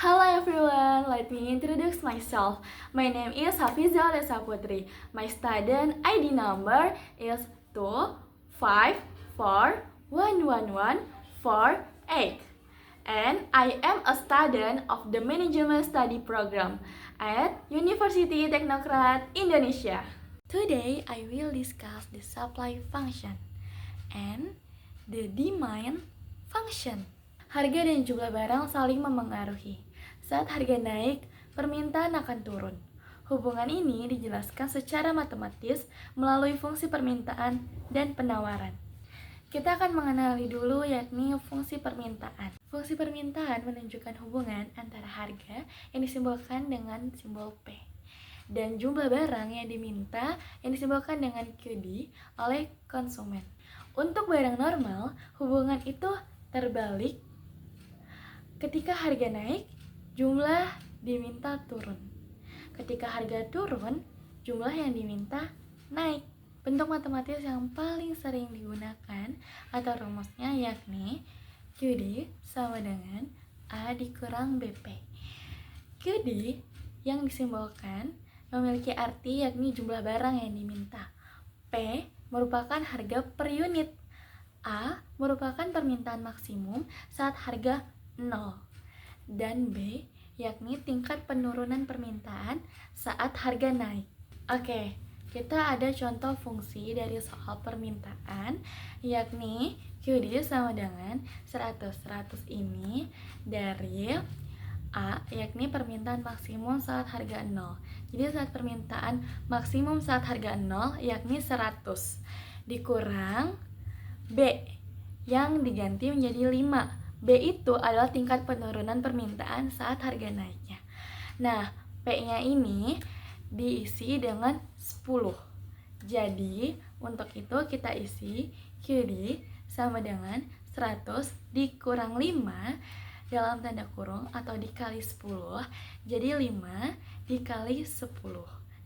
Hello everyone, let me introduce myself. My name is Hafiza Lesa Putri. My student ID number is 2541148. And I am a student of the Management Study Program at University Technocrat Indonesia. Today I will discuss the supply function and the demand function. Harga dan jumlah barang saling memengaruhi. Saat harga naik, permintaan akan turun. Hubungan ini dijelaskan secara matematis melalui fungsi permintaan dan penawaran. Kita akan mengenali dulu yakni fungsi permintaan. Fungsi permintaan menunjukkan hubungan antara harga yang disimbolkan dengan simbol P dan jumlah barang yang diminta yang disimbolkan dengan QD oleh konsumen. Untuk barang normal, hubungan itu terbalik. Ketika harga naik, jumlah diminta turun. Ketika harga turun, jumlah yang diminta naik. Bentuk matematis yang paling sering digunakan atau rumusnya yakni QD sama dengan A dikurang BP. QD yang disimbolkan memiliki arti yakni jumlah barang yang diminta. P merupakan harga per unit. A merupakan permintaan maksimum saat harga 0. Dan B yakni tingkat penurunan permintaan saat harga naik. Oke, kita ada contoh fungsi dari soal permintaan yakni QD sama dengan 100 ini dari A yakni permintaan maksimum saat harga 0. Jadi saat permintaan maksimum saat harga 0 yakni 100 dikurang B yang diganti menjadi 5. B itu adalah tingkat penurunan permintaan saat harga naiknya. Nah, P-nya ini diisi dengan 10. Jadi, untuk itu kita isi QD sama dengan 100 dikurang 5 dalam tanda kurung atau dikali 10. Jadi 5 dikali 10.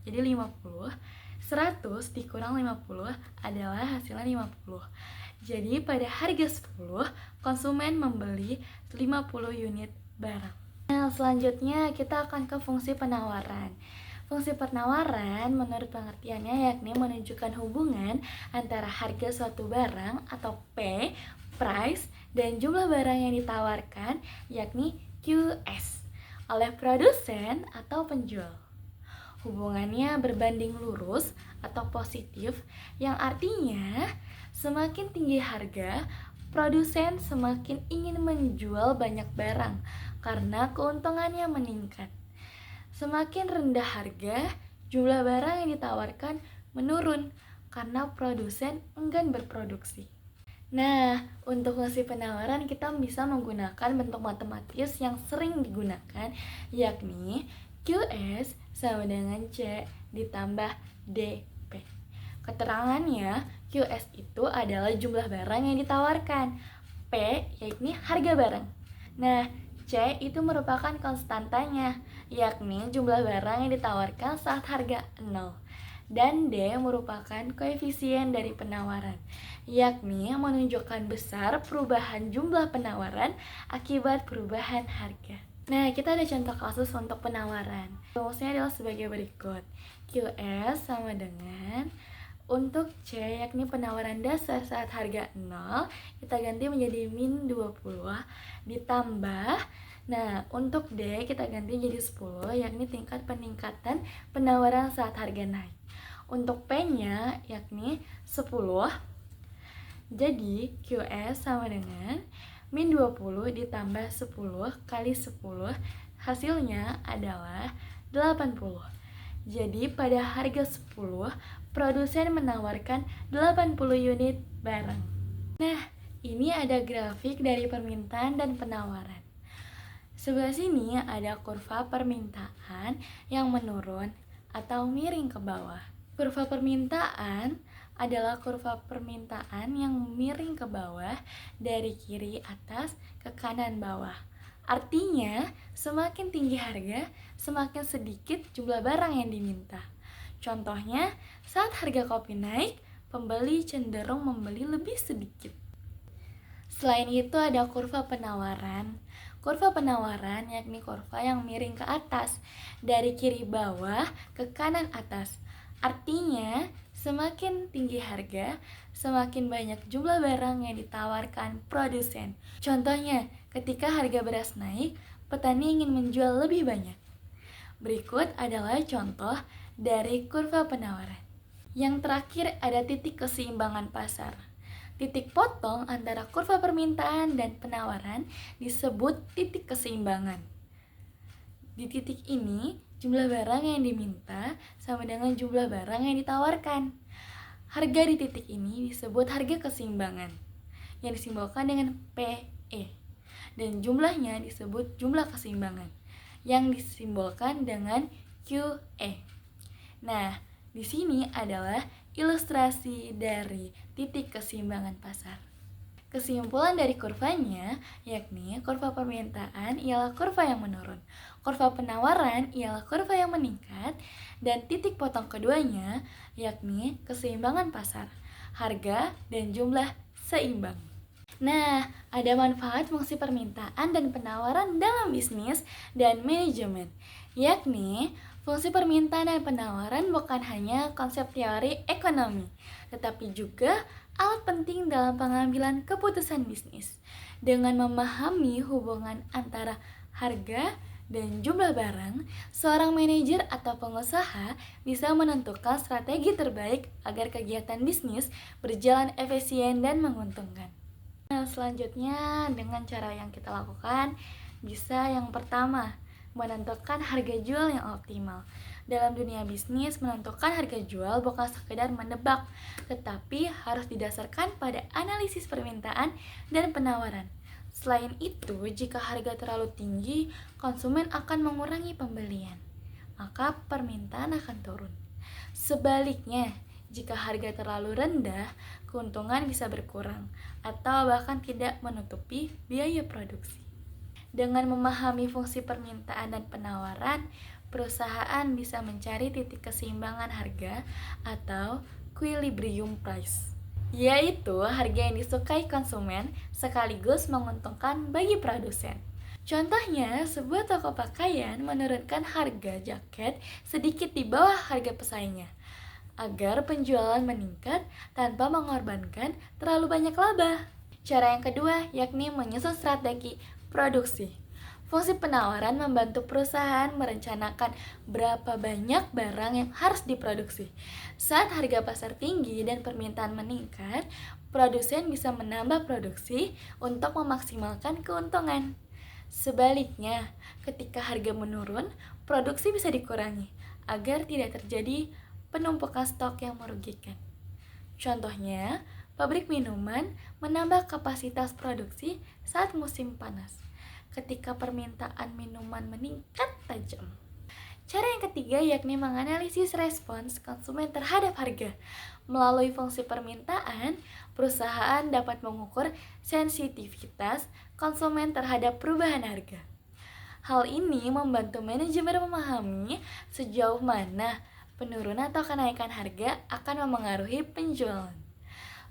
Jadi 50. 100 dikurang 50 adalah hasilnya 50. Jadi pada harga 10, konsumen membeli 50 unit barang. Nah, selanjutnya kita akan ke fungsi penawaran. Fungsi penawaran menurut pengertiannya yakni menunjukkan hubungan antara harga suatu barang atau P, price, dan jumlah barang yang ditawarkan yakni QS oleh produsen atau penjual. Hubungannya berbanding lurus atau positif yang artinya semakin tinggi harga, produsen semakin ingin menjual banyak barang karena keuntungannya meningkat. Semakin rendah harga, jumlah barang yang ditawarkan menurun karena produsen enggan berproduksi. Nah, untuk fungsi penawaran kita bisa menggunakan bentuk matematis yang sering digunakan yakni QS sama dengan C ditambah DP. Keterangannya, QS itu adalah jumlah barang yang ditawarkan. P yakni harga barang. Nah, C itu merupakan konstantanya, yakni jumlah barang yang ditawarkan saat harga 0. Dan D merupakan koefisien dari penawaran, yakni menunjukkan besar perubahan jumlah penawaran akibat perubahan harga. Nah, kita ada contoh kasus untuk penawaran. Rumusnya adalah sebagai berikut. QS sama dengan untuk C yakni penawaran dasar saat harga 0, kita ganti menjadi min 20 ditambah. Nah, untuk D kita ganti jadi 10 yakni tingkat peningkatan penawaran saat harga naik. Untuk P-nya yakni 10. Jadi QS sama dengan min 20 ditambah 10 kali 10, hasilnya adalah 80. Jadi pada harga 10, produsen menawarkan 80 unit barang. Nah, ini ada grafik dari permintaan dan penawaran. Sebelah sini ada kurva permintaan yang menurun atau miring ke bawah. Kurva permintaan adalah kurva permintaan yang miring ke bawah dari kiri atas ke kanan bawah. Artinya, semakin tinggi harga, semakin sedikit jumlah barang yang diminta. Contohnya, saat harga kopi naik, pembeli cenderung membeli lebih sedikit. Selain itu ada kurva penawaran. kurva penawaran, yakni kurva yang miring ke atas, dari kiri bawah ke kanan atas. Artinya, semakin tinggi harga, semakin banyak jumlah barang yang ditawarkan produsen. Contohnya, ketika harga beras naik, petani ingin menjual lebih banyak. Berikut adalah contoh dari kurva penawaran. Yang terakhir ada titik keseimbangan pasar. Titik potong antara kurva permintaan dan penawaran disebut titik keseimbangan. Di titik ini, jumlah barang yang diminta sama dengan jumlah barang yang ditawarkan. Harga di titik ini disebut harga keseimbangan, yang disimbolkan dengan PE. Dan jumlahnya disebut jumlah keseimbangan, yang disimbolkan dengan QE. Nah, di sini adalah ilustrasi dari titik keseimbangan pasar. Kesimpulan dari kurvanya, yakni kurva permintaan ialah kurva yang menurun, kurva penawaran ialah kurva yang meningkat, dan titik potong keduanya, yakni keseimbangan pasar, harga dan jumlah seimbang. Nah, ada manfaat fungsi permintaan dan penawaran dalam bisnis dan manajemen, yakni fungsi permintaan dan penawaran bukan hanya konsep teori ekonomi, tetapi juga alat penting dalam pengambilan keputusan bisnis. Dengan memahami hubungan antara harga dan jumlah barang, seorang manajer atau pengusaha bisa menentukan strategi terbaik agar kegiatan bisnis berjalan efisien dan menguntungkan. Nah, selanjutnya dengan cara yang kita lakukan, bisa yang pertama, menentukan harga jual yang optimal. Dalam dunia bisnis, menentukan harga jual bukan sekedar menebak, tetapi harus didasarkan pada analisis permintaan dan penawaran. Selain itu, jika harga terlalu tinggi, konsumen akan mengurangi pembelian, maka permintaan akan turun. Sebaliknya, jika harga terlalu rendah, keuntungan bisa berkurang atau bahkan tidak menutupi biaya produksi. Dengan memahami fungsi permintaan dan penawaran, perusahaan bisa mencari titik keseimbangan harga atau equilibrium price, yaitu harga yang disukai konsumen sekaligus menguntungkan bagi produsen. Contohnya, sebuah toko pakaian menurunkan harga jaket sedikit di bawah harga pesaingnya, agar penjualan meningkat tanpa mengorbankan terlalu banyak laba. Cara yang kedua, yakni menyusun strategi produksi. Fungsi penawaran membantu perusahaan merencanakan berapa banyak barang yang harus diproduksi. Saat harga pasar tinggi dan permintaan meningkat, produsen bisa menambah produksi untuk memaksimalkan keuntungan. Sebaliknya, ketika harga menurun, produksi bisa dikurangi agar tidak terjadi penumpukan stok yang merugikan. Contohnya, pabrik minuman menambah kapasitas produksi saat musim panas, ketika permintaan minuman meningkat tajam. Cara yang ketiga yakni menganalisis respons konsumen terhadap harga. Melalui fungsi permintaan, perusahaan dapat mengukur sensitivitas konsumen terhadap perubahan harga. Hal ini membantu manajemen memahami sejauh mana penurunan atau kenaikan harga akan memengaruhi penjualan.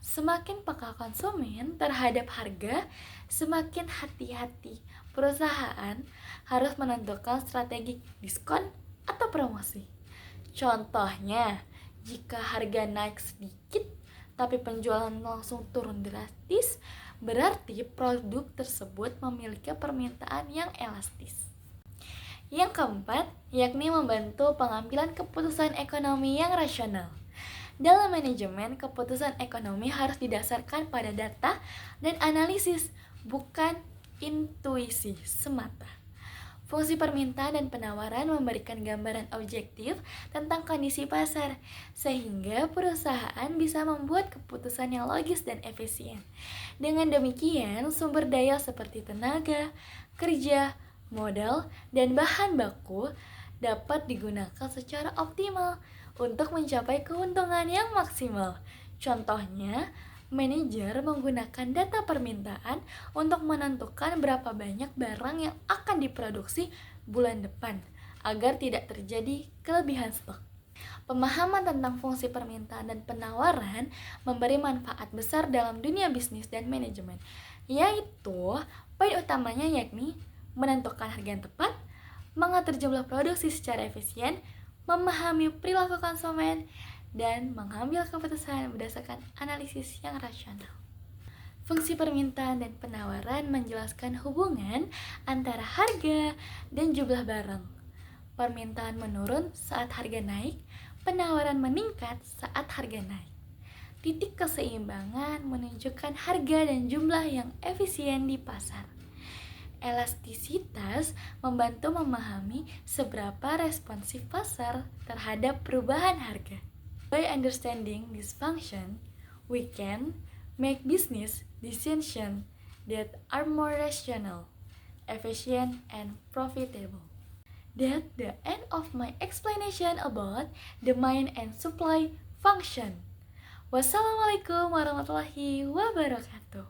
Semakin peka konsumen terhadap harga, semakin hati-hati perusahaan harus menentukan strategi diskon atau promosi. Contohnya, jika harga naik sedikit tapi penjualan langsung turun drastis, berarti produk tersebut memiliki permintaan yang elastis. Yang keempat, yakni membantu pengambilan keputusan ekonomi yang rasional. Dalam manajemen, keputusan ekonomi harus didasarkan pada data dan analisis, bukan intuisi semata. Fungsi permintaan dan penawaran memberikan gambaran objektif tentang kondisi pasar, sehingga perusahaan bisa membuat keputusan yang logis dan efisien. Dengan demikian, sumber daya seperti tenaga, kerja, modal, dan bahan baku dapat digunakan secara optimal untuk mencapai keuntungan yang maksimal. Contohnya, manajer menggunakan data permintaan untuk menentukan berapa banyak barang yang akan diproduksi bulan depan agar tidak terjadi kelebihan stok. Pemahaman tentang fungsi permintaan dan penawaran memberi manfaat besar dalam dunia bisnis dan manajemen, yaitu poin utamanya yakni menentukan harga yang tepat, mengatur jumlah produksi secara efisien, memahami perilaku konsumen, dan mengambil keputusan berdasarkan analisis yang rasional. Fungsi permintaan dan penawaran menjelaskan hubungan antara harga dan jumlah barang. Permintaan menurun saat harga naik, penawaran meningkat saat harga naik. Titik keseimbangan menunjukkan harga dan jumlah yang efisien di pasar. Elastisitas membantu memahami seberapa responsif pasar terhadap perubahan harga. By understanding this function, we can make business decisions that are more rational, efficient, and profitable. That's the end of my explanation about demand and supply function. Wassalamualaikum warahmatullahi wabarakatuh.